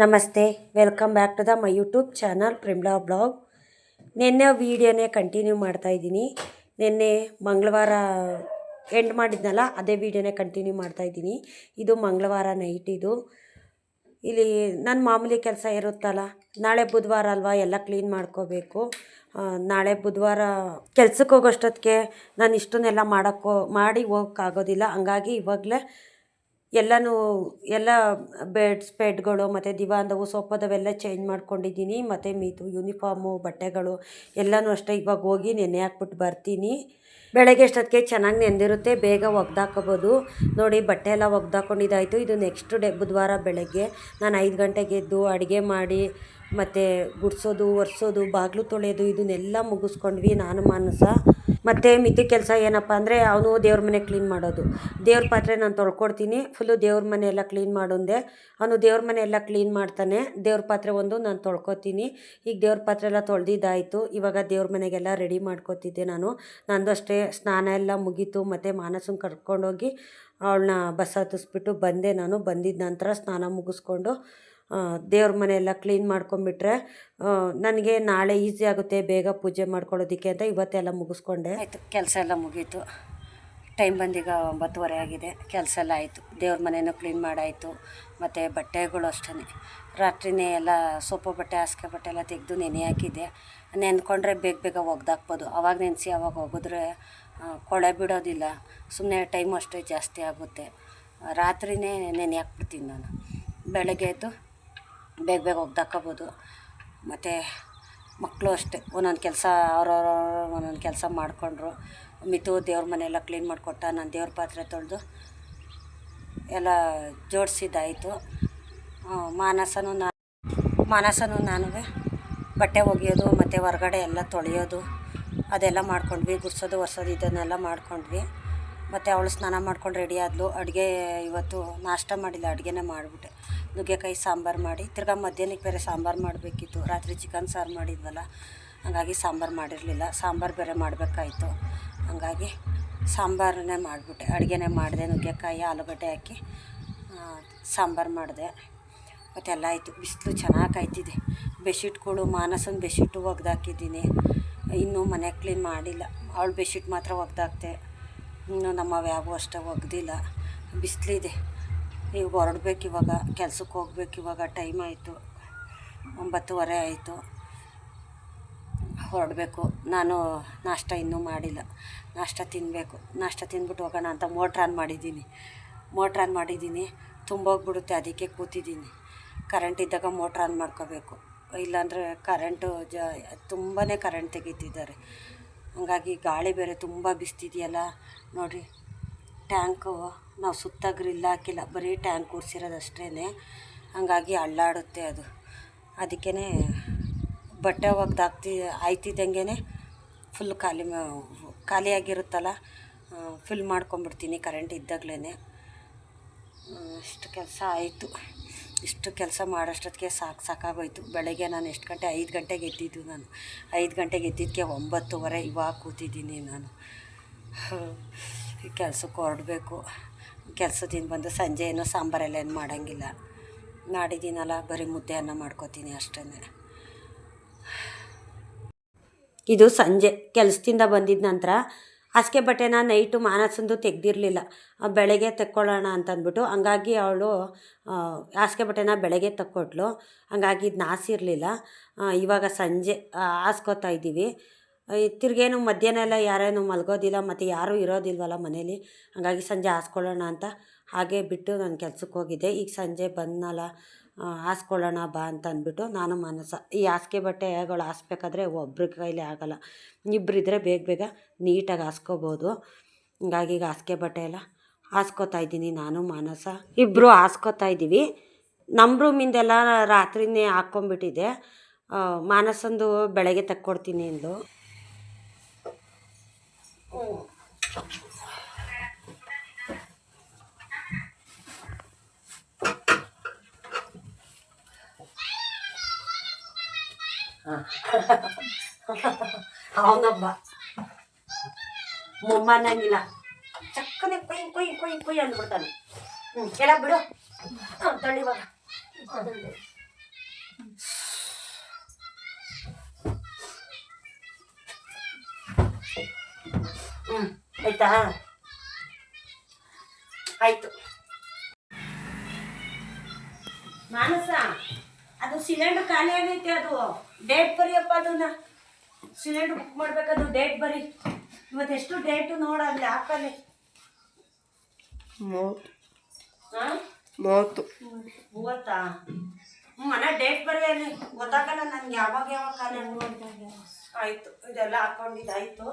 ನಮಸ್ತೆ, welcome back to the my YouTube channel Primla blog. ನಿನ್ನೆ ವೀಡಿಯೋನೇ ಕಂಟಿನ್ಯೂ ಮಾಡ್ತಾಯಿದ್ದೀನಿ. ನಿನ್ನೆ ಮಂಗಳವಾರ ಎಂಡ್ ಮಾಡಿದ್ನಲ್ಲ, ಅದೇ ವೀಡಿಯೋನೇ ಕಂಟಿನ್ಯೂ ಮಾಡ್ತಾಯಿದ್ದೀನಿ. ಇದು ಮಂಗಳವಾರ ನೈಟ್. ಇಲ್ಲಿ ನನ್ನ ಮಾಮೂಲಿ ಕೆಲಸ ಇರುತ್ತಲ್ಲ, ನಾಳೆ ಬುಧವಾರ ಅಲ್ವಾ, ಎಲ್ಲ ಕ್ಲೀನ್ ಮಾಡ್ಕೋಬೇಕು. ನಾಳೆ ಬುಧವಾರ ಕೆಲ್ಸಕ್ಕೆ ಹೋಗೋಷ್ಟೊತ್ತಿಗೆ ನಾನು ಇಷ್ಟನ್ನೆಲ್ಲ ಮಾಡಿ ಹೋಗೋಕ್ಕಾಗೋದಿಲ್ಲ. ಹಂಗಾಗಿ ಇವಾಗಲೇ ಎಲ್ಲ ಬೆಡ್ಗಳು ಮತ್ತು ದಿವಾನದವು ಸೋಫಾದವೆಲ್ಲ ಚೇಂಜ್ ಮಾಡ್ಕೊಂಡಿದ್ದೀನಿ. ಮತ್ತು ಮೀತು ಯೂನಿಫಾರ್ಮು ಬಟ್ಟೆಗಳು ಎಲ್ಲನೂ ಅಷ್ಟೇ ಇವಾಗ ಹೋಗಿ ನೆನೆ ಹಾಕ್ಬಿಟ್ಟು ಬರ್ತೀನಿ. ಬೆಳಗ್ಗೆ ಅಷ್ಟೊತ್ತಿಗೆ ಚೆನ್ನಾಗಿ ನೆಂದಿರುತ್ತೆ, ಬೇಗ ಒಗ್ದಾಕೋಬೋದು. ನೋಡಿ, ಬಟ್ಟೆ ಎಲ್ಲ ಒಗ್ದಾಕೊಂಡಿದ್ದಾಯಿತು. ಇದು ನೆಕ್ಸ್ಟ್ ಡೇ ಬುಧವಾರ ಬೆಳಗ್ಗೆ ನಾನು 5 ಗಂಟೆಗೆ ಎದ್ದು ಅಡುಗೆ ಮಾಡಿ ಮತ್ತು ಗುಡಿಸೋದು, ಒರೆಸೋದು, ಬಾಗಿಲು ತೊಳೆಯೋದು ಇದನ್ನೆಲ್ಲ ಮುಗಿಸ್ಕೊಂಡ್ವಿ ನಾನು ಮಾನಸ. ಮತ್ತು ಮಿತಿ ಕೆಲಸ ಏನಪ್ಪ ಅಂದರೆ ಅವನು ದೇವ್ರ ಮನೆ ಕ್ಲೀನ್ ಮಾಡೋದು. ದೇವ್ರ ಪಾತ್ರೆ ನಾನು ತೊಳ್ಕೊಡ್ತೀನಿ, ಫುಲ್ಲು ದೇವ್ರ ಮನೆ ಎಲ್ಲ ಕ್ಲೀನ್ ಮಾಡೋಂದೆ. ಅವನು ದೇವ್ರ ಮನೆ ಎಲ್ಲ ಕ್ಲೀನ್ ಮಾಡ್ತಾನೆ, ದೇವ್ರ ಪಾತ್ರೆ ಒಂದು ನಾನು ತೊಳ್ಕೊತೀನಿ. ಈಗ ದೇವ್ರ ಪಾತ್ರೆ ಎಲ್ಲ ತೊಳೆದಿದ್ದಾಯಿತು. ಇವಾಗ ದೇವ್ರ ಮನೆಗೆಲ್ಲ ರೆಡಿ ಮಾಡ್ಕೊತಿದ್ದೆ ನಾನು. ನಂದು ಅಷ್ಟೇ ಸ್ನಾನ ಎಲ್ಲ ಮುಗೀತು. ಮತ್ತು ಮಾನಸನ ಕರ್ಕೊಂಡೋಗಿ ಅವಳನ್ನ ಬಸ್ ಹತ್ತಿಸ್ಬಿಟ್ಟು ಬಂದೆ. ನಾನು ಬಂದಿದ್ದ ನಂತರ ಸ್ನಾನ ಮುಗಿಸ್ಕೊಂಡು ದೇವ್ರ ಮನೆ ಎಲ್ಲ ಕ್ಲೀನ್ ಮಾಡ್ಕೊಂಬಿಟ್ರೆ ನನಗೆ ನಾಳೆ ಈಸಿ ಆಗುತ್ತೆ ಬೇಗ ಪೂಜೆ ಮಾಡ್ಕೊಳ್ಳೋದಕ್ಕೆ ಅಂತ ಇವತ್ತೆಲ್ಲ ಮುಗಿಸ್ಕೊಂಡೆ. ಆಯಿತು, ಕೆಲಸ ಎಲ್ಲ ಮುಗೀತು. ಟೈಮ್ ಬಂದೀಗ 9:30 ಆಗಿದೆ. ಕೆಲಸ ಎಲ್ಲ ಆಯಿತು. ದೇವ್ರ ಮನೆಯೂ ಕ್ಲೀನ್ ಮಾಡಾಯಿತು. ಮತ್ತು ಬಟ್ಟೆಗಳು ಅಷ್ಟೇ ರಾತ್ರಿನೇ ಎಲ್ಲ ಸೋಪು ಬಟ್ಟೆ, ಹಾಸಿಗೆ ಬಟ್ಟೆ ಎಲ್ಲ ತೆಗೆದು ನೆನೆ ಹಾಕಿದ್ದೆ. ನೆನ್ಕೊಂಡ್ರೆ ಬೇಗ ಒಗ್ದಾಕ್ಬೋದು. ಆವಾಗ ನೆನೆಸಿ ಆವಾಗ ಒಗೆದ್ರೆ ಕೊಳೆ ಬಿಡೋದಿಲ್ಲ. ಸುಮ್ಮನೆ ಟೈಮು ಅಷ್ಟೇ ಜಾಸ್ತಿ ಆಗುತ್ತೆ. ರಾತ್ರಿನೇ ನೆನೆ ಹಾಕ್ಬಿಡ್ತೀನಿ ನಾನು. ಬೆಳಗ್ಗೆ ಎದ್ದು ಬೇಗ ಒಗ್ದಾಕೋಬೋದು. ಮತ್ತು ಮಕ್ಕಳು ಅಷ್ಟೇ ಒಂದೊಂದು ಕೆಲಸ ಅವ್ರವ್ರ ಒಂದೊಂದು ಕೆಲಸ ಮಾಡಿಕೊಂಡ್ರು. ಮಿತು ದೇವ್ರ ಮನೆಯೆಲ್ಲ ಕ್ಲೀನ್ ಮಾಡಿಕೊಟ್ಟ. ನಾನು ದೇವ್ರ ಪಾತ್ರೆ ತೊಳೆದು ಎಲ್ಲ ಜೋಡಿಸಿದ್ದಾಯಿತು. ಮಾನಸನೂ ನಾನು ಬಟ್ಟೆ ಒಗೆಯೋದು ಮತ್ತು ಹೊರಗಡೆ ಎಲ್ಲ ತೊಳೆಯೋದು ಅದೆಲ್ಲ ಮಾಡ್ಕೊಂಡ್ವಿ. ಗುಡಿಸೋದು ಒರೆಸೋದು ಇದನ್ನೆಲ್ಲ ಮಾಡ್ಕೊಂಡ್ವಿ. ಮತ್ತು ಅವಳು ಸ್ನಾನ ಮಾಡ್ಕೊಂಡು ರೆಡಿ ಆದಳು. ಅಡುಗೆ ಇವತ್ತು ನಾಷ್ಟ ಮಾಡಿಲ್ಲ, ಅಡುಗೆನೇ ಮಾಡಿಬಿಟ್ಟೆ. ನುಗ್ಗೆಕಾಯಿ ಸಾಂಬಾರು ಮಾಡಿ, ತಿರ್ಗಾ ಮಧ್ಯಾಹ್ನಕ್ಕೆ ಬೇರೆ ಸಾಂಬಾರು ಮಾಡಬೇಕಿತ್ತು. ರಾತ್ರಿ ಚಿಕನ್ ಸಾರು ಮಾಡಿದ್ವಲ್ಲ, ಹಾಗಾಗಿ ಸಾಂಬಾರು ಮಾಡಿರಲಿಲ್ಲ. ಸಾಂಬಾರು ಬೇರೆ ಮಾಡಬೇಕಾಯ್ತು. ಹಾಗಾಗಿ ಸಾಂಬಾರನ್ನೇ ಮಾಡಿಬಿಟ್ಟೆ. ಅಡುಗೆನೇ ಮಾಡಿದೆ, ನುಗ್ಗೆಕಾಯಿ ಆಲೂಗಡ್ಡೆ ಹಾಕಿ ಸಾಂಬಾರು ಮಾಡಿದೆ. ಮತ್ತೆಲ್ಲ ಆಯಿತು. ಬಿಸಿಲು ಚೆನ್ನಾಗಿ ಕಾಯ್ತಿದೆ. ಬೆಡ್ಶೀಟ್ಗಳು ಮಾನಸನ ಬೆಡ್ಶೀಟು ಒಗ್ದಾಕಿದ್ದೀನಿ. ಇನ್ನೂ ಮನೆ ಕ್ಲೀನ್ ಮಾಡಿಲ್ಲ. ಅವಳು ಬೆಡ್ಶೀಟ್ ಮಾತ್ರ ಒಗ್ದಾಕ್ತೆ. ಇನ್ನು ನಮ್ಮವು ಯಾವೂ ಅಷ್ಟೇ ಒಗ್ದಿಲ್ಲ. ಬಿಸಿಲಿದೆ. ಈಗ ಹೊರಡ್ಬೇಕು. ಇವಾಗ ಕೆಲ್ಸಕ್ಕೆ ಹೋಗ್ಬೇಕು. ಇವಾಗ ಟೈಮ್ ಆಯಿತು, 9:30 ಆಯಿತು. ಹೊರಡಬೇಕು. ನಾನು ನಾಷ್ಟ ಇನ್ನೂ ಮಾಡಿಲ್ಲ. ನಾಷ್ಟ ತಿನ್ನಬೇಕು. ನಾಷ್ಟ ತಿಂದ್ಬಿಟ್ಟು ಹೋಗೋಣ ಅಂತ ಮೋಟ್ರ್ ಆನ್ ಮಾಡಿದ್ದೀನಿ. ತುಂಬೋಗ್ಬಿಡುತ್ತೆ, ಅದಕ್ಕೆ ಕೂತಿದ್ದೀನಿ. ಕರೆಂಟ್ ಇದ್ದಾಗ ಮೋಟ್ರ್ ಆನ್ ಮಾಡ್ಕೋಬೇಕು. ಇಲ್ಲಾಂದರೆ ಕರೆಂಟು ತುಂಬಾ ಕರೆಂಟ್ ತೆಗೀತಿದ್ದಾರೆ. ಹಾಗಾಗಿ ಗಾಳಿ ಬೇರೆ ತುಂಬ ಬಿಸ್ತಿದೆಯಲ್ಲ. ನೋಡಿರಿ, ಟ್ಯಾಂಕು ನಾವು ಸುತ್ತ ಗ್ರಿಲ್ ಹಾಕಿಲ್ಲ, ಬರೀ ಟ್ಯಾಂಕ್ ಕೂರಿಸಿರೋದಷ್ಟೇ. ಹಾಗಾಗಿ ಅಳ್ಳಾಡುತ್ತೆ ಅದು. ಅದಕ್ಕೇ ಬಟ್ಟೆ ಆಯ್ತಿದ್ದಂಗೆ ಫುಲ್ ಖಾಲಿಯಾಗಿರುತ್ತಲ್ಲ, ಫಿಲ್ ಮಾಡ್ಕೊಂಬಿಡ್ತೀನಿ ಕರೆಂಟ್ ಇದ್ದಾಗಲೇ. ಇಷ್ಟು ಕೆಲಸ ಆಯಿತು. ಇಷ್ಟು ಕೆಲಸ ಮಾಡೋಷ್ಟೊತ್ತಿಗೆ ಸಾಕಾಗೋಯ್ತು. ಬೆಳಗ್ಗೆ ನಾನು ಎಷ್ಟು ಗಂಟೆ 5 ಗಂಟೆಗೆ ಎದ್ದಿದ್ದು. ನಾನು 5 ಗಂಟೆಗೆ ಎದ್ದಿದ್ದಕ್ಕೆ 9:30 ಇವಾಗ ಕೂತಿದ್ದೀನಿ ನಾನು. ಕೆಲಸಕ್ಕೆ ಹೊರಡಬೇಕು. ಕೆಲಸದಿಂದ ಬಂದು ಸಂಜೆ ಏನೋ ಸಾಂಬಾರೆಲ್ಲ ಏನು ಮಾಡೋಂಗಿಲ್ಲ. ನಾಡಿದ್ದೀನಲ್ಲ, ಬರೀ ಮುದ್ದೆ ಅನ್ನ ಮಾಡ್ಕೋತೀನಿ ಅಷ್ಟೇ. ಇದು ಸಂಜೆ ಕೆಲಸದಿಂದ ಬಂದಿದ್ದ ನಂತರ ಹಾಸಿಗೆ ಬಟ್ಟೆನ ನೈಟು ಮಾನಸಂದು ತೆಗ್ದಿರಲಿಲ್ಲ, ಬೆಳಗ್ಗೆ ತೆಕ್ಕೊಳ್ಳೋಣ ಅಂತಂದ್ಬಿಟ್ಟು. ಹಂಗಾಗಿ ಅವಳು ಹಾಸಿಗೆ ಬಟ್ಟೆನ ಬೆಳಗ್ಗೆ ತಕ್ಕೊಟ್ಲು. ಹಂಗಾಗಿ ಇದು ನಾಸಿರಲಿಲ್ಲ. ಇವಾಗ ಸಂಜೆ ಹಾಸ್ಕೋತಾ ಇದ್ದೀವಿ. ತಿರ್ಗೇನು ಮಧ್ಯಾಹ್ನ ಎಲ್ಲ ಯಾರೇನು ಮಲಗೋದಿಲ್ಲ ಮತ್ತು ಯಾರೂ ಇರೋದಿಲ್ವಲ್ಲ ಮನೇಲಿ. ಹಾಗಾಗಿ ಸಂಜೆ ಹಾಸ್ಕೊಳ್ಳೋಣ ಅಂತ ಹಾಗೆ ಬಿಟ್ಟು ನಾನು ಕೆಲ್ಸಕ್ಕೆ ಹೋಗಿದ್ದೆ. ಈಗ ಸಂಜೆ ಬಂದನಲ್ಲ, ಹಾಸ್ಕೊಳ್ಳೋಣ ಬಾ ಅಂತ ಅಂದ್ಬಿಟ್ಟು ನಾನು ಮಾನಸ. ಈ ಹಾಸಿಗೆ ಬಟ್ಟೆಗಳು ಹಾಸ್ಬೇಕಾದ್ರೆ ಒಬ್ರ ಕೈಲಿ ಆಗೋಲ್ಲ, ಇಬ್ಬರಿದ್ರೆ ಬೇಗ ನೀಟಾಗಿ ಹಾಸ್ಕೋಬೋದು. ಹಂಗಾಗಿ ಈಗ ಹಾಸಿಗೆ ಬಟ್ಟೆ ಎಲ್ಲ ಹಾಸ್ಕೋತಾ ಇದ್ದೀನಿ. ನಾನು ಮಾನಸ ಇಬ್ಬರು ಹಾಸ್ಕೋತಾ ಇದ್ದೀವಿ. ನಮ್ಮ ರೂಮಿಂದೆಲ್ಲ ರಾತ್ರಿನೇ ಹಾಕ್ಕೊಂಬಿಟ್ಟಿದ್ದೆ. ಮಾನಸಂದು ಬೆಳಗ್ಗೆ ತಕ್ಕೊಡ್ತೀನಿ ಅಂದು. ಅವನೊಬ್ಬ ಮುಮ್ಮನ್ನಂಗಿಲ್ಲ, ಚಕ್ಕನೆ ಕೊಯ್ ಅಂದ್ಬಿಡ್ತಾನೆ. ಎಲ್ಲ ಬಿಡು, ತಳ್ಳಿವಾಗ ಆಯ್ತಾ? ಆಯ್ತು. ಮಾನಸ, ಅದು ಸಿಲಿಂಡರ್ ಖಾಲಿ ಆಗೈತೆ, ಅದು ಡೇಟ್ ಬರಿಯಪ್ಪ. ಅದನ್ನ ಸಿಲಿಂಡರ್ ಬುಕ್ ಮಾಡ್ಬೇಕದು, ಡೇಟ್ ಬರಿ. ಇವತ್ತೆಷ್ಟು ಡೇಟು ನೋಡಲ್ಲಿ ಹಾಕಲ್ಲಿ. 30. ಮನೆ ಡೇಟ್ ಬರೀ ಅಲ್ಲಿ, ಗೊತ್ತಾಗಲ್ಲ ನನ್ಗೆ ಯಾವಾಗ ಖಾಲಿ ನೋಡಿದಾಗ. ಆಯ್ತು, ಇದೆಲ್ಲ ಹಾಕೊಂಡಿದ್ದಾಯ್ತು.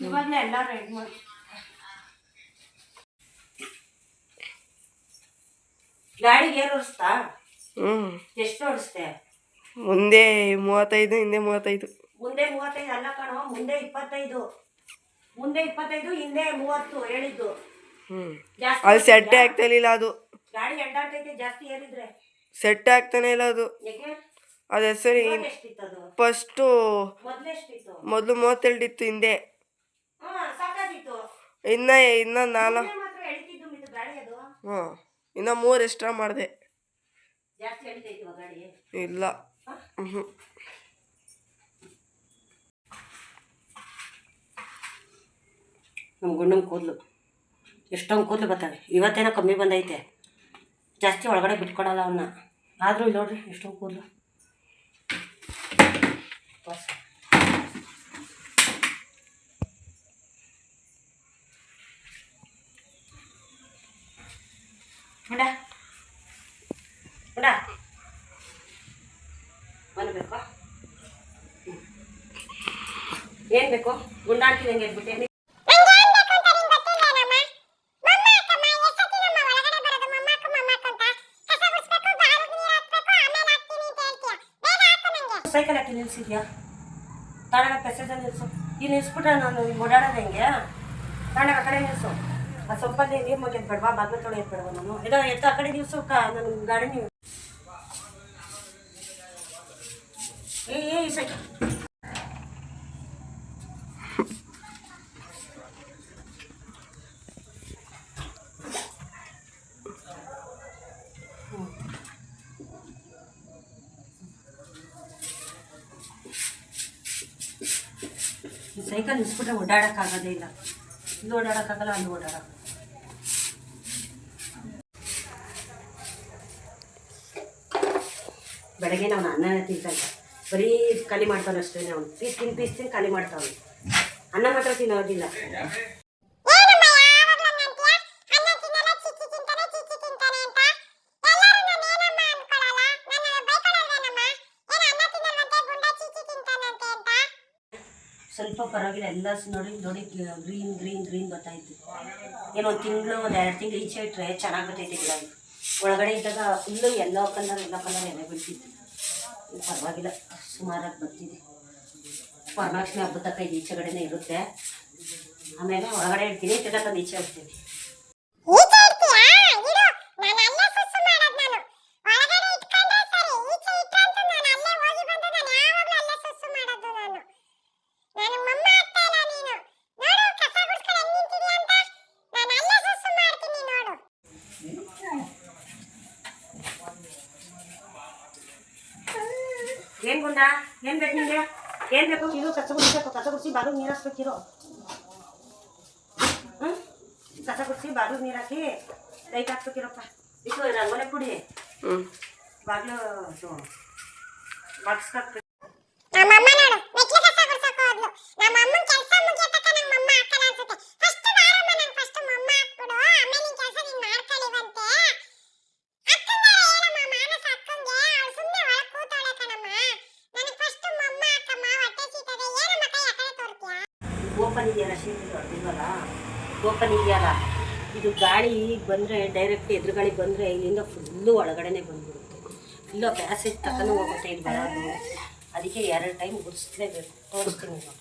ಇವಾಗಲೇ ಎಲ್ಲ ರೆಡಿ ಮಾಡಿ. ಗಾಡಿ ಗೇರ್ ಓಡಿಸ್ತಾ? ಎಷ್ಟು ಓಡಿಸ್ತೆ? ಮುಂದೆ 35, ಹಿಂದೆ 35. ಮುಂದೆ 35 ಅಲ್ಲ ಕಣೋ, ಮುಂದೆ 25. ಮುಂದೆ 25, ಹಿಂದೆ 30 ಹೇಳಿದ್ದು. ಅದು ಸೆಟ್ಟೆ ಆಗ್ತಾ ಇಲ್ಲ. ಅದು ಗಾಡಿ ಎಂಟಾಡ್ತೈತೆ ಜಾಸ್ತಿ ಏರಿದ್ರೆ. ಸೆಟ್ ಆಗ್ತಾನೆ ಇಲ್ಲ ಅದು. ಅದು ಹೆಸರು ಫಸ್ಟು ಮೊದಲು 32 ಇತ್ತು, ಹಿಂದೆ ಇನ್ನ 4. ಇನ್ನ 3 ಎಕ್ಸ್ಟ್ರಾ ಮಾಡಿದೆ. ಇಲ್ಲ. ನಮ್ಮ ಗುಂಡನ ಕೂದಲು ಎಷ್ಟೊಂದು ಕೂದಲು ಬರ್ತವೆ. ಇವತ್ತೇನೋ ಕಮ್ಮಿ ಬಂದೈತೆ, ಜಾಸ್ತಿ ಒಳಗಡೆ ಬಿಟ್ಕೊಡಲ್ಲ ಅವನ್ನ. ಆದರೂ ಇಲ್ಲಿ ನೋಡ್ರಿ ಎಷ್ಟೊಂದು ಕೂದಲು. ಗುಂಡ ಗುಂಡ ಒಂದು ಬೇಕು? ಏನು ಬೇಕು? ಗುಂಡ ಅಂತೀನಿ ಹೆಂಗೆ ಎದ್ಬಿಟ್ಟೆ. ಸೈಕಲ್ ಹಾಕಿ ನಿಲ್ಸಿದ್ಯಾ? ತಾಣಗ ಪೆಸೇಜಲ್ಲಿ ನಿಲ್ಸು. ಇಲ್ಲಿ ನಿಲ್ಸ್ಬಿಟ್ರೆ ನಾನು ಓಡಾಡೋದು ಹೆಂಗೆ? ತಾಣಗ ಆ ಕಡೆ ನಿಲ್ಸು. ಆ ಸೊಪ್ಪಲ್ಲಿ ನೀರು ಮುಗಿಯೋದು ಬೇಡವಾ? ಬಾಗಿಲು ತೊಳೆಯೋದು ಬೇಡವಾ? ನಾನು ಇದೋ ಎತ್ತ ಆ ಕಡೆ ನಿಲ್ಸು. ನನ್ನ ಗಾಡಿ ನೀವು ಸೈಕಲ್ ಸೈಕಲ್ ನಿಲ್ಸ್ಬಿಟ್ರೆ ಓಡಾಡೋಕ್ಕಾಗೋದೇ ಇಲ್ಲ. ಇಲ್ಲಿ ಓಡಾಡೋಕ್ಕಾಗಲ್ಲ, ಅಲ್ಲಿ ಓಡಾಡೋದು. ಬೆಳಗ್ಗೆ ನಾವು ಅನ್ನನೇ ತಿಂತಾಯಿದ್ದ, ಬರೀ ಖಾಲಿ ಮಾಡ್ತಾನೆ ಅಷ್ಟೇ. ನಾವು ಪೀಸ್ ತಿಂದು ಖಾಲಿ ಮಾಡ್ತಾವೆ. ಅನ್ನ ಮಾತ್ರ ತಿನ್ನೋದಿಲ್ಲ. ಸ್ವಲ್ಪ ಪರವಾಗಿಲ್ಲ. ಎಲ್ಲ ನೋಡಿ ಗ್ರೀನ್ ಗ್ರೀನ್ ಗ್ರೀನ್ ಬರ್ತಾಯಿತ್ತು. ಏನೋ 1 ತಿಂಗಳು 1-2 ತಿಂಗಳು ಈಚೆ ಇಟ್ಟರೆ ಚೆನ್ನಾಗಿ ಬರ್ತೈತೆ ಗಿಡ. ಒಳಗಡೆ ಇದ್ದಾಗ ಫುಲ್ಲು ಎಲ್ಲೋ ಕಲರ್ ಎಲೆ ಬಿಡ್ತಿತ್ತು. ಪರವಾಗಿಲ್ಲ, ಸುಮಾರಾಗಿ ಬರ್ತಿದೆ. ವರಮಹಾಲಕ್ಷ್ಮಿ ಹಬ್ಬದ ತನಕ ಇದು ಈಚೆಗಡೆನೇ ಇರುತ್ತೆ. ಆಮೇಲೆ ಒಳಗಡೆ ಇಡ್ತೀನಿ, ತಿರ್ಗಾ ತಂದು ಈಚೆ ಇಡ್ತೀನಿ. ಏನು ಗುಂಡ, ಏನು ಬೇಕು ನಿಮಗೆ? ಏನು ಬೇಕು? ಇದು ಕಸ ಗುಡಿಸ್ಬೇಕು. ಕಸ ಗುಡಿಸಿ ಬಾಗಿಲು ನೀರು ಹಾಕ್ಬೇಕಿರೋ. ಕಸ ಗುಡಿಸಿ ಬಾಗಿಲು ನೀರು ಹಾಕಿ ಲೈಟ್ ಹಾಕ್ಬೇಕಿರಪ್ಪ. ಇದು ರಂಗೋಲೆ ಪುಡಿ ಬಾಗಿಲು ಬಾಕ್ಸ್ ಹಾಕ್ಬೇಕು. ಓಪನ್ ಇದೆಯಲ್ಲ, ಶೀಟ್ ಹೊಡೆದಿಲ್ವಲ್ಲ, ಓಪನ್ ಇದೆಯಲ್ಲ. ಇದು ಗಾಳಿ ಬಂದರೆ ಡೈರೆಕ್ಟ್ ಎದುರು ಗಾಳಿ ಬಂದರೆ ಇಲ್ಲಿಂದ ಫುಲ್ಲು ಒಳಗಡೆನೆ ಬಂದ್ಬಿಡುತ್ತೆ. ಇಲ್ಲೋ ಪ್ಯಾಸೇಜ್ ತಕೊಂಡು ಹೋಗುತ್ತೆ ಇಲ್ಲಿ ಬರೋದು. ಅದಕ್ಕೆ 2 ಟೈಮ್ ಗುಡಿಸ್ಲೇಬೇಕು. ತೋರಿಸ್ತೀನಿ ನೋಡಿ.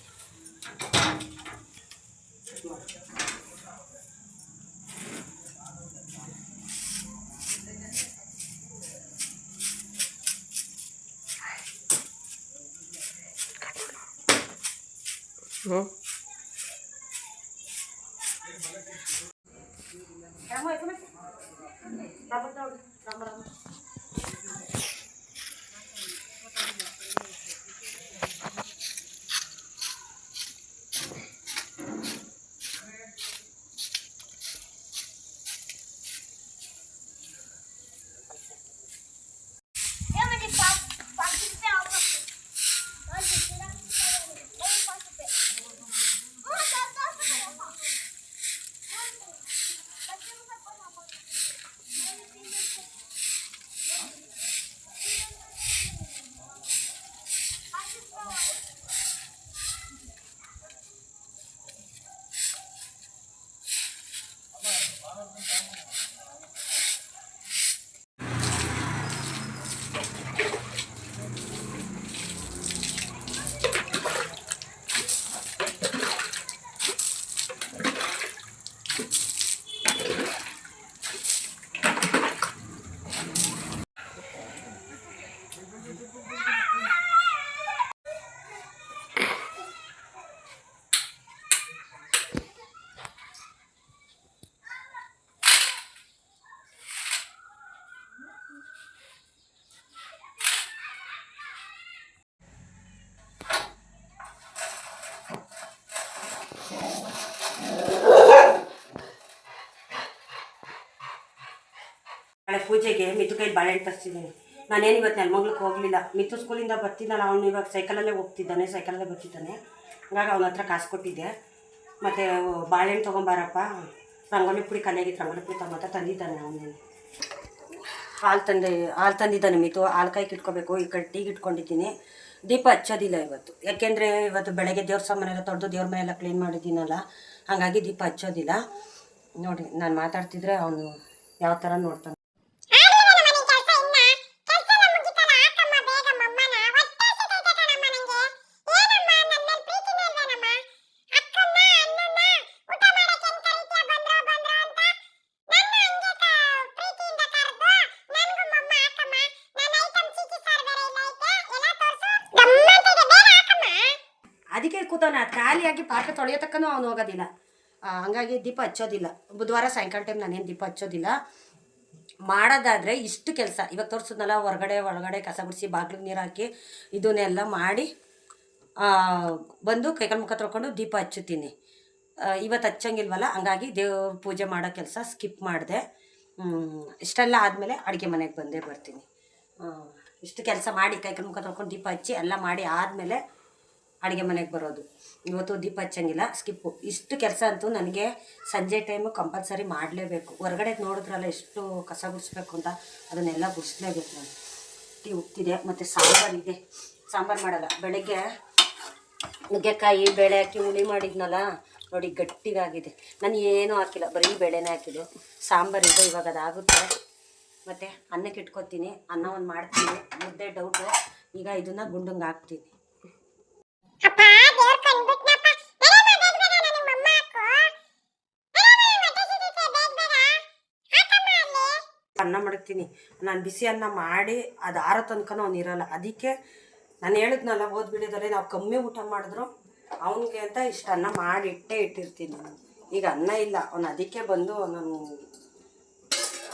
ನಾಳೆ ಪೂಜೆಗೆ ಮಿತು ಕೈಲಿ ಬಾಳೆಹಣ್ಣು ತರಿಸಿದ್ದೀನಿ. ನಾನೇನು ಇವತ್ತು ನೆಲಮಂಗ್ಲಕ್ಕೆ ಹೋಗಲಿಲ್ಲ. ಮಿತು ಸ್ಕೂಲಿಂದ ಬರ್ತಿದ್ದಲ್ಲ, ಅವನು ಇವಾಗ ಸೈಕಲಲ್ಲೇ ಹೋಗ್ತಿದ್ದಾನೆ, ಸೈಕಲಲ್ಲೇ ಬರ್ತಿದ್ದಾನೆ. ಹಂಗಾಗಿ ಅವನ ಹತ್ರ ಕಾಸು ಕೊಟ್ಟಿದ್ದೆ. ಮತ್ತು ಬಾಳೆಹಣ್ಣು ತೊಗೊಂಬಾರಪ್ಪ, ರಂಗೋಲಿ ಪುಡಿ ಕಲೆಯಾಗಿತ್ತು, ರಂಗೋಲಿ ಪುಡಿ ತಗೊಂಬತ್ತ ತಂದಿದ್ದಾನೆ. ಅವನೇನು ಹಾಲು ತಂದಿದ್ದಾನೆ ಮಿತು. ಹಾಲು ಕಾಯ್ಕೆ ಇಟ್ಕೋಬೇಕು. ಈ ಕಡೆ ಟೀಗೆ ಇಟ್ಕೊಂಡಿದ್ದೀನಿ. ದೀಪ ಹಚ್ಚೋದಿಲ್ಲ ಇವತ್ತು, ಯಾಕೆಂದರೆ ಇವತ್ತು ಬೆಳಗ್ಗೆ ದೇವ್ರ ಸಾಮಾನೆಲ್ಲ ತೊಳೆದು ದೇವ್ರ ಮನೆಯೆಲ್ಲ ಕ್ಲೀನ್ ಮಾಡಿದ್ದೀನಲ್ಲ, ಹಾಗಾಗಿ ದೀಪ ಹಚ್ಚೋದಿಲ್ಲ. ನೋಡಿ, ನಾನು ಮಾತಾಡ್ತಿದ್ರೆ ಅವನು ಯಾವ ಥರ ನೋಡ್ತಾನೆ. ಅದಕ್ಕೆ ಕೂತವನ ಖಾಲಿಯಾಗಿ ಪಾತ್ರೆ ತೊಳೆಯೋತಕ್ಕನೂ ಅವನು ಹೋಗೋದಿಲ್ಲ. ಹಂಗಾಗಿ ದೀಪ ಹಚ್ಚೋದಿಲ್ಲ. ಬುಧವಾರ ಸಾಯಂಕಾಲ ಟೈಮ್ ನಾನೇನು ದೀಪ ಹಚ್ಚೋದಿಲ್ಲ. ಮಾಡೋದಾದರೆ ಇಷ್ಟು ಕೆಲಸ ಇವಾಗ ತೋರಿಸಿದ್ನಲ್ಲ, ಒಳಗಡೆ ಕಸ ಗುಡಿಸಿ ಬಾಗಿಲಿಗೆ ನೀರು ಹಾಕಿ ಇದನ್ನೆಲ್ಲ ಮಾಡಿ ಬಂದು ಕೈಕಾಲು ಮುಖ ತೊಳ್ಕೊಂಡು ದೀಪ ಹಚ್ಚುತ್ತೀನಿ. ಇವತ್ತು ಹಚ್ಚಂಗಿಲ್ವಲ್ಲ, ಹಂಗಾಗಿ ದೇವ್ರ ಪೂಜೆ ಮಾಡೋ ಕೆಲಸ ಸ್ಕಿಪ್ ಮಾಡಿದೆ. ಇಷ್ಟೆಲ್ಲ ಆದಮೇಲೆ ಅಡುಗೆ ಮನೆಗೆ ಬಂದೇ ಬರ್ತೀನಿ. ಇಷ್ಟು ಕೆಲಸ ಮಾಡಿ ಕೈಕಾಲು ಮುಖ ತೊಳ್ಕೊಂಡು ದೀಪ ಹಚ್ಚಿ ಎಲ್ಲ ಮಾಡಿ ಆದಮೇಲೆ ಅಡುಗೆ ಮನೆಗೆ ಬರೋದು. ಇವತ್ತು ದೀಪ ಹಚ್ಚಂಗಿಲ್ಲ, ಸ್ಕಿಪ್ಪು. ಇಷ್ಟು ಕೆಲಸ ಅಂತೂ ನನಗೆ ಸಂಜೆ ಟೈಮು ಕಂಪಲ್ಸರಿ ಮಾಡಲೇಬೇಕು. ಹೊರಗಡೆ ನೋಡಿದ್ರಲ್ಲ ಎಷ್ಟು ಕಸ ಗುಡಿಸ್ಬೇಕು ಅಂತ, ಅದನ್ನೆಲ್ಲ ಗುಡಿಸ್ಲೇಬೇಕು ನಾನು. ಟೀ ಉಗ್ತಿದೆ ಮತ್ತು ಸಾಂಬಾರಿದೆ. ಸಾಂಬಾರು ಮಾಡಲ್ಲ. ಬೆಳಗ್ಗೆ ನುಗ್ಗೆಕಾಯಿ ಬೇಳೆ ಹಾಕಿ ಹುಳಿ ಮಾಡಿದ್ನಲ್ಲ, ನೋಡಿ ಗಟ್ಟಿಗಾಗಿದೆ. ನಾನು ಏನೂ ಹಾಕಿಲ್ಲ, ಬರೀ ಬೇಳೆನೇ ಹಾಕಿದ್ದು. ಸಾಂಬಾರಿದೆ, ಇವಾಗ ಅದಾಗುತ್ತೆ. ಮತ್ತು ಅನ್ನಕ್ಕೆ ಇಟ್ಕೊತೀನಿ. ಅನ್ನ ಒಂದು ಮಾಡ್ತೀನಿ, ಮುದ್ದೆ ಡೌಟು. ಈಗ ಇದನ್ನು ಗುಂಡಂಗೆ ಹಾಕ್ತೀನಿ. ಅನ್ನ ಮಾಡ್ತೀನಿ. ನಾನು ಬಿಸಿ ಅನ್ನ ಮಾಡಿ ಅದು ಆರೋ ತನಕ ಅವ್ನು ಇರೋಲ್ಲ. ಅದಕ್ಕೆ ನಾನು ಹೇಳಿದ್ನಲ್ಲ ಓದ್ ಬಿಡೋದಲ್ಲಿ, ನಾವು ಕಮ್ಮಿ ಊಟ ಮಾಡಿದ್ರು ಅವನಿಗೆ ಅಂತ ಇಷ್ಟು ಅನ್ನ ಮಾಡಿ ಇಟ್ಟಿರ್ತೀನಿ. ಈಗ ಅನ್ನ ಇಲ್ಲ, ಅವನು ಅದಕ್ಕೆ ಬಂದು ನಾನು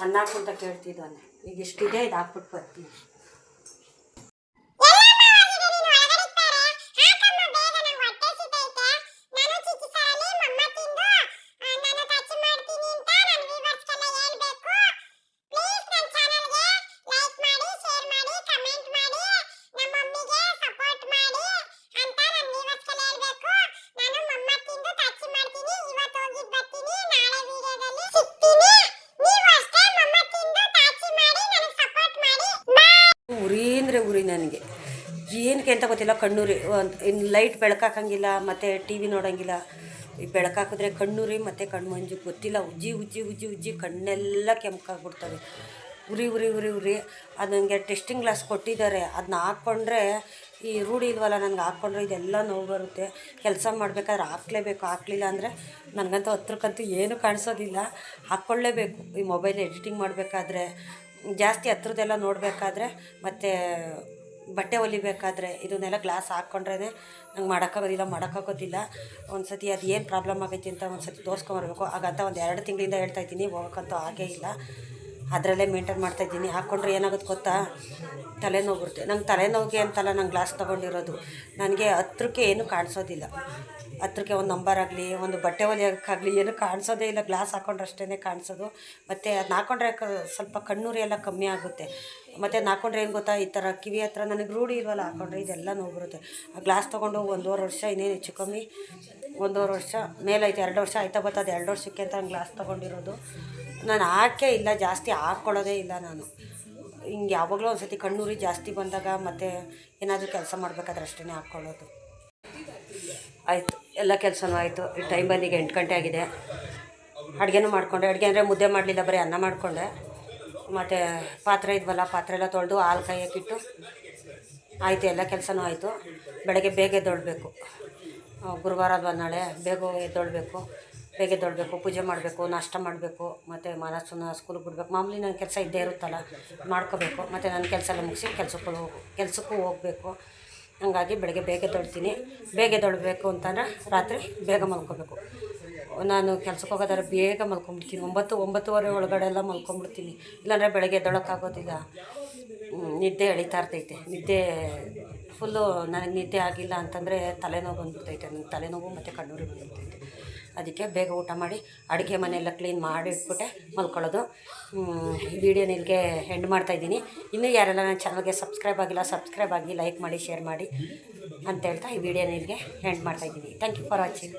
ಅನ್ನ ಹಾಕುಂತ ಕೇಳ್ತಿದ್ದಾನೆ. ಈಗ ಇಷ್ಟಿದೆ, ಇದು ಹಾಕ್ಬಿಟ್ಟು ಬರ್ತೀನಿ. ಉರಿ ನನಗೆ ಏನಕ್ಕೆ ಅಂತ ಗೊತ್ತಿಲ್ಲ. ಕಣ್ಣೂರಿ ಇನ್ನು ಲೈಟ್ ಬೆಳಕಾಕಂಗಿಲ್ಲ, ಮತ್ತು ಟಿ ವಿ ನೋಡೋಂಗಿಲ್ಲ. ಈ ಬೆಳಕಾಕಿದ್ರೆ ಕಣ್ಣೂರಿ ಮತ್ತು ಕಣ್ಣು ಮಂಜು ಗೊತ್ತಿಲ್ಲ. ಉಜ್ಜಿ ಕಣ್ಣೆಲ್ಲ ಕೆಂಪಾಗ್ಬಿಡ್ತವೆ. ಉರಿ ಅದು ನನಗೆ ಟೆಸ್ಟಿಂಗ್ ಗ್ಲಾಸ್ ಕೊಟ್ಟಿದ್ದಾರೆ. ಅದನ್ನ ಹಾಕ್ಕೊಂಡ್ರೆ, ಈ ರೂಢಿ ಇಲ್ವಲ್ಲ ನನಗೆ, ಹಾಕ್ಕೊಂಡ್ರೆ ಇದೆಲ್ಲ ನೋವು ಬರುತ್ತೆ. ಕೆಲಸ ಮಾಡಬೇಕಾದ್ರೆ ಹಾಕ್ಲಿಲ್ಲ ಅಂದರೆ ನನಗಂತೂ ಹತ್ರಕ್ಕಂತೂ ಏನೂ ಕಾಣಿಸೋದಿಲ್ಲ. ಹಾಕ್ಕೊಳ್ಳೇಬೇಕು. ಈ ಮೊಬೈಲ್ ಎಡಿಟಿಂಗ್ ಮಾಡಬೇಕಾದ್ರೆ, ಜಾಸ್ತಿ ಹತ್ರದೆಲ್ಲ ನೋಡಬೇಕಾದ್ರೆ, ಮತ್ತು ಬಟ್ಟೆ ಹೊಲಿಬೇಕಾದ್ರೆ ಇದನ್ನೆಲ್ಲ ಗ್ಲಾಸ್ ಹಾಕ್ಕೊಂಡ್ರೇ ನಂಗೆ ಮಾಡೋಕ್ಕಾಗೋದಿಲ್ಲ. ಒಂದು ಸತಿ ಅದು ಏನು ಪ್ರಾಬ್ಲಮ್ ಆಗೈತಿ ಅಂತ ಒಂದು ಸತಿ ತೋರಿಸ್ಕೊಂಬರ್ಬೇಕು. ಹಾಗಂತ ಒಂದು 2 ತಿಂಗಳಿಂದ ಹೇಳ್ತಾಯಿದ್ದೀನಿ, ಹೋಗೋಕ್ಕಂತೂ ಆಗೇ ಇಲ್ಲ. ಅದರಲ್ಲೇ ಮೇಂಟೈನ್ ಮಾಡ್ತಾಯಿದ್ದೀನಿ. ಹಾಕ್ಕೊಂಡ್ರೆ ಏನಾಗುತ್ತೆ ಗೊತ್ತಾ, ತಲೆನೋವು ಬರುತ್ತೆ. ನಂಗೆ ತಲೆನೋವಿಗೆ ಅಂತಲ್ಲ ನಾನು ಗ್ಲಾಸ್ ತೊಗೊಂಡಿರೋದು. ನನಗೆ ಹತ್ರಕ್ಕೆ ಏನೂ ಕಾಣಿಸೋದಿಲ್ಲ. ಹತ್ರಕ್ಕೆ ಒಂದು ನಂಬರ್ ಆಗಲಿ, ಒಂದು ಬಟ್ಟೆ ಹೊಲಿಯೋಕ್ಕಾಗಲಿ ಏನೂ ಕಾಣಿಸೋದೇ ಇಲ್ಲ. ಗ್ಲಾಸ್ ಹಾಕ್ಕೊಂಡ್ರೆ ಅಷ್ಟೇ ಕಾಣಿಸೋದು. ಮತ್ತು ಅದನ್ನ ಹಾಕ್ಕೊಂಡ್ರೆ ಸ್ವಲ್ಪ ಕಣ್ಣುರಿ ಎಲ್ಲ ಕಮ್ಮಿ ಆಗುತ್ತೆ. ಮತ್ತು ಅದನ್ನ ಹಾಕ್ಕೊಂಡ್ರೆ ಏನು ಗೊತ್ತಾ, ಈ ಥರ ಕಿವಿ ಹತ್ರ ನನಗೆ ರೂಢಿ ಇಲ್ವಲ್ಲ, ಹಾಕ್ಕೊಂಡ್ರೆ ಇದೆಲ್ಲ ನೋವು ಬರುತ್ತೆ. ಆ ಗ್ಲಾಸ್ ತೊಗೊಂಡು 1.5 ವರ್ಷ, ಇನ್ನೇನು ಹೆಚ್ಚು ಕಮ್ಮಿ 1.5 ವರ್ಷ ಮೇಲೈತೆ. 2 ವರ್ಷ ಆಯ್ತಾ ಬರ್ತದೆ. 2 ವರ್ಷಕ್ಕೆ ಅಂತ ನಾನು ಗ್ಲಾಸ್ ತೊಗೊಂಡಿರೋದು. ನಾನು ಹಾಕೇ ಇಲ್ಲ, ಜಾಸ್ತಿ ಹಾಕ್ಕೊಳ್ಳೋದೇ ಇಲ್ಲ ನಾನು. ಹಿಂಗೆ ಯಾವಾಗಲೂ ಒಂದು ಸತಿ ಕಣ್ಣುರಿ ಜಾಸ್ತಿ ಬಂದಾಗ ಮತ್ತು ಏನಾದರೂ ಕೆಲಸ ಮಾಡಬೇಕಾದ್ರೆ ಅಷ್ಟೇ ಹಾಕ್ಕೊಳ್ಳೋದು. ಆಯಿತು, ಎಲ್ಲ ಕೆಲಸನೂ ಆಯಿತು. ಈ ಟೈಮಲ್ಲಿ ಈಗ 8 ಗಂಟೆ ಆಗಿದೆ. ಅಡುಗೆನೂ ಮಾಡಿಕೊಂಡೆ. ಅಡುಗೆ ಅಂದರೆ ಮುದ್ದೆ ಮಾಡಲಿಲ್ಲ, ಬರೀ ಅನ್ನ ಮಾಡಿಕೊಂಡೆ. ಮತ್ತು ಪಾತ್ರೆ ಇದ್ವಲ್ಲ, ಪಾತ್ರೆ ಎಲ್ಲ ತೊಳೆದು ಹಾಲು ಕಾಯೋಕ್ಕಿಟ್ಟು ಆಯಿತು. ಎಲ್ಲ ಕೆಲಸನೂ ಆಯಿತು. ಬೆಳಗ್ಗೆ ಬೇಗ ಎದ್ದೊಳ್ಬೇಕು. ಗುರುವಾರ ಅಲ್ವಾ ನಾಳೆ, ಬೇಗ ಎದ್ದೊಳ್ಬೇಕು, ಪೂಜೆ ಮಾಡಬೇಕು, ನಾಷ್ಟ ಮಾಡಬೇಕು, ಮತ್ತು ಮಾನಸನ ಸ್ಕೂಲಿಗೆ ಬಿಡಬೇಕು. ಮಾಮೂಲಿ ನನ್ನ ಕೆಲಸ ಇದ್ದೇ ಇರುತ್ತಲ್ಲ, ಮಾಡ್ಕೋಬೇಕು. ಮತ್ತು ನನ್ನ ಕೆಲಸ ಎಲ್ಲ ಮುಗಿಸಿ ಕೆಲಸಕ್ಕೂ ಹೋಗಬೇಕು. ಹಂಗಾಗಿ ಬೆಳಗ್ಗೆ ಬೇಗ ಎದ್ದೊಳ್ತೀನಿ. ಬೇಗ ಎದ್ದೊಳ್ಬೇಕು ಅಂತಂದರೆ ರಾತ್ರಿ ಬೇಗ ಮಲ್ಕೋಬೇಕು. ನಾನು ಕೆಲ್ಸಕ್ಕೆ ಹೋಗೋದಾದ್ರೆ ಬೇಗ ಮಲ್ಕೊಂಬಿಡ್ತೀನಿ. 9-9:30 ಒಳಗಡೆ ಎಲ್ಲ ಮಲ್ಕೊಂಬಿಡ್ತೀನಿ. ಇಲ್ಲಾಂದರೆ ಬೆಳಗ್ಗೆ ಎದ್ದೊಳಕ್ಕಾಗೋದಿಲ್ಲ. ನಿದ್ದೆ ಎಳೀತಾ ಇರ್ತೈತೆ. ನಿದ್ದೆ ಫುಲ್ಲು ನನಗೆ ನಿದ್ದೆ ಆಗಿಲ್ಲ ಅಂತಂದರೆ ತಲೆನೋವು ಬಂದುಬಿಡ್ತೈತೆ. ನನಗೆ ತಲೆನೋವು ಮತ್ತು ಕಣ್ಣೂರಿ ಬಂದುಬಿಡ್ತೈತೆ. ಅದಕ್ಕೆ ಬೇಗ ಊಟ ಮಾಡಿ ಅಡುಗೆ ಮನೆಯೆಲ್ಲ ಕ್ಲೀನ್ ಮಾಡಿ ಇಟ್ಬಿಟ್ಟೆ ಮಲ್ಕೊಳ್ಳೋದು. ಈ ವಿಡಿಯೋನ ಇಲ್ಲಿಗೆ ಎಂಡ್ ಮಾಡ್ತಾಯಿದ್ದೀನಿ. ಇನ್ನೂ ಯಾರೆಲ್ಲ ನನ್ನ ಚಾನಲ್ಗೆ ಸಬ್ಸ್ಕ್ರೈಬ್ ಆಗಿ ಲೈಕ್ ಮಾಡಿ, ಶೇರ್ ಮಾಡಿ ಅಂತ ಹೇಳ್ತಾ ಈ ವಿಡಿಯೋನ ಇಲ್ಲಿಗೆ ಎಂಡ್ ಮಾಡ್ತಾಯಿದ್ದೀನಿ. Thank you for watching.